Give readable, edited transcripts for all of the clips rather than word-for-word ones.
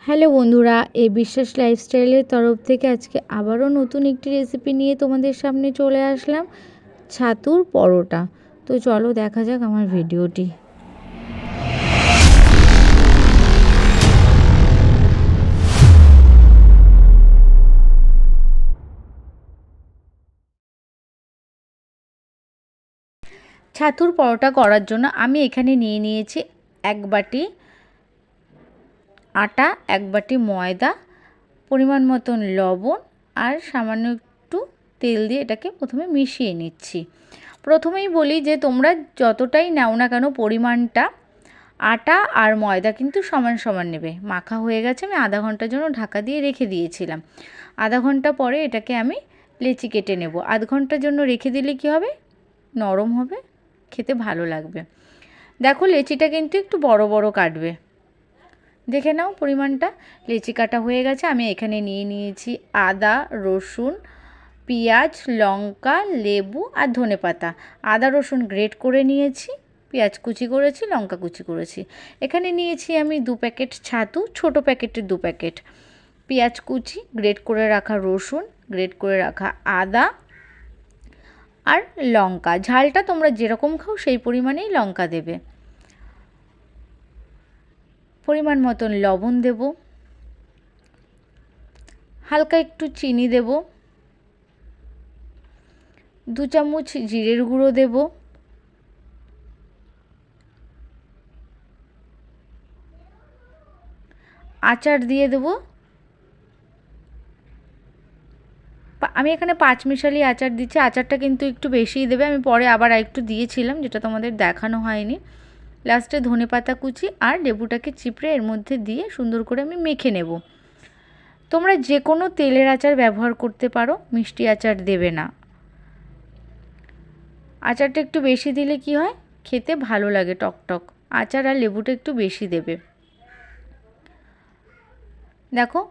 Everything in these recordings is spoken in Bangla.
হ্যালো বন্ধুরা, এই বিশ্বাস লাইফস্টাইলের তরফ থেকে আজকে আবারও নতুন একটি রেসিপি নিয়ে তোমাদের সামনে চলে আসলাম, ছাতুর পরোটা। তো চলো দেখা যাক আমার ভিডিওটি। ছাতুর পরোটা করার জন্য আমি এখানে নিয়ে নিয়েছি 1 বাটি আটা, 1 বাটি ময়দা, পরিমাণ মতন লবণ আর সামান্য একটু তেল দিয়ে এটাকে প্রথমে মিশিয়ে নিচ্ছি। প্রথমেই বলি যে তোমরা যতটাই নাও না কেন পরিমাণটা আটা আর ময়দা কিন্তু সমান সমান নেবে। মাখা হয়ে গেছে, আমি আধা ঘন্টার জন্য ঢাকা দিয়ে রেখে দিয়েছিলাম। আধা ঘন্টা পরে এটাকে আমি লেচি কেটে নেব। আধ ঘন্টার জন্য রেখে দিলে কি হবে, নরম হবে, খেতে ভালো লাগবে। দেখো লেচিটা কিন্তু একটু বড় বড় কাটবে, দেখে নাও পরিমাণটা। লেচি কাটা হয়ে গেছে। আমি এখানে নিয়ে নিয়েছি আদা, রসুন, পেঁয়াজ, লঙ্কা, লেবু আর ধনেপাতা। আদা রসুন গ্রেট করে নিয়েছি, পেঁয়াজ কুচি করেছি, লঙ্কা কুচি করেছি। এখানে নিয়েছি আমি 2 প্যাকেট ছাতু, ছোট প্যাকেটের 2 প্যাকেট, পেঁয়াজ কুচি, গ্রেট করে রাখা রসুন, গ্রেট করে রাখা আদা আর লঙ্কা। ঝালটা তোমরা যেরকম খাও সেই পরিমাণেই লঙ্কা দেবে। পরিমাণ মতন লবণ দেব, হালকা একটু চিনি দেব, 2 চামচ জিরের গুঁড়ো দেব, আচার দিয়ে দেব। আমি এখানে 5 মিশালি আচার দিচ্ছি। আচারটা কিন্তু একটু বেশিই দেবে, আমি পরে আবার একটু দিয়েছিলাম, যেটা তোমাদের দেখানো হয়নি। লাস্টে ধনেপাতা কুচি আর লেবুটাকে চিপড়ে এর মধ্যে দিয়ে সুন্দর করে আমি মেখে নেব। তোমরা যে কোনো তেলের আচার ব্যবহার করতে পারো, মিষ্টি আচার দেবে না। আচারটা একটু বেশি দিলে কি হয়, খেতে ভালো লাগে, টকটক। আচার আর লেবুটা একটু বেশি দেবে। দেখো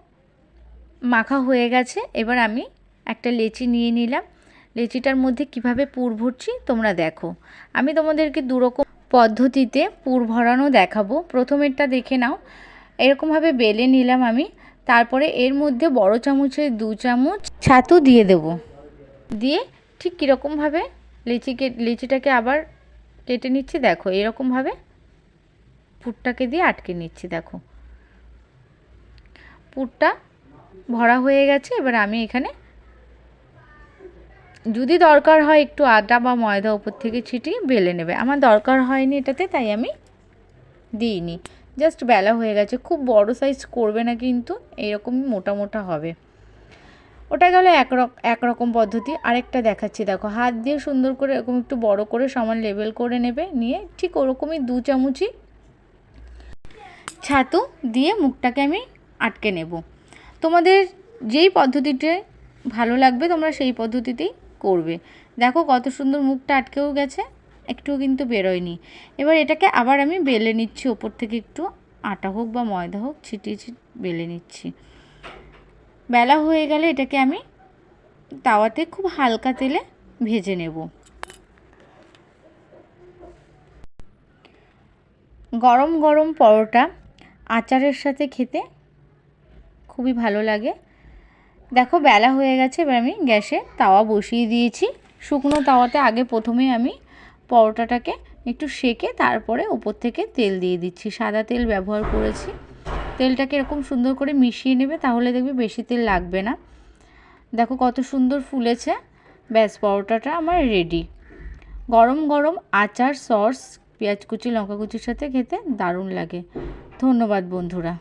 মাখা হয়ে গেছে। এবার আমি একটা লেচি নিয়ে নিলাম। লেচিটার মধ্যে কিভাবে পুর ভরছি তোমরা দেখো। আমি তোমাদেরকে 2 রকম পদ্ধতিতে পুর ভরানো দেখাবো। প্রথমেরটা দেখে নাও। এরকমভাবে বেলে নিলাম আমি। তারপরে এর মধ্যে বড় চামচের 2 চামচ ছাতু দিয়ে দেব। দিয়ে ঠিক কীরকমভাবে লেচিটাকে আবার কেটে নিচ্ছি। দেখো এরকমভাবে পুরটাকে দিয়ে আটকে নিচ্ছি। দেখো পুরটা ভরা হয়ে গেছে। এবার আমি এখানে যদি দরকার হয় একটু আটা বা ময়দা উপর থেকে ছিটিয়ে বেলে নেবে। আমার দরকার হয়নি এটাতে, তাই আমি দিইনি। জাস্ট বেলা হয়ে গেছে। খুব বড় সাইজ করবে না কিন্তু, এইরকমই মোটা মোটা হবে। ওটা গেল একরকম পদ্ধতি। আরেকটা দেখাচ্ছি। দেখো হাত দিয়ে সুন্দর করে এরকম একটু বড় করে সমান লেবেল করে নেবে। নিয়ে ঠিক ওরকমই 2 চামচই ছাতু দিয়ে মুখটাকে আমি আটকে নেব। তোমাদের যেই পদ্ধতিতে ভালো লাগবে তোমরা সেই পদ্ধতিতেই করবে। দেখো কত সুন্দর মুখটা আটকেও গেছে, একটুও কিন্তু বেরোয়নি। এবার এটাকে আবার আমি বেলে নিচ্ছি। ওপর থেকে একটু আটা হোক বা ময়দা হোক ছিটিয়ে বেলে নিচ্ছি। বেলা হয়ে গেলে এটাকে আমি তাওয়াতে খুব হালকা তেলে ভেজে নেব। গরম গরম পরোটা আচারের সাথে খেতে খুবই ভালো লাগে। দেখো বেলা হয়ে গেছে। এবার আমি গ্যাসে তাওয়া বসিয়ে দিয়েছি। শুকনো তাওয়াতে আগে প্রথমে আমি পরোটাটাকে একটু সেঁকে তারপরে উপর থেকে তেল দিয়ে দিচ্ছি। সাদা তেল ব্যবহার করেছি। তেলটাকে এরকম সুন্দর করে মিশিয়ে নেবে, তাহলে দেখবে বেশি তেল লাগবে না। দেখো কত সুন্দর ফুলেছে। ব্যাস পরোটাটা আমার রেডি। গরম গরম আচার, সস, পেঁয়াজ কুচি, লঙ্কা কুচির সাথে খেতে দারুণ লাগে। ধন্যবাদ বন্ধুরা।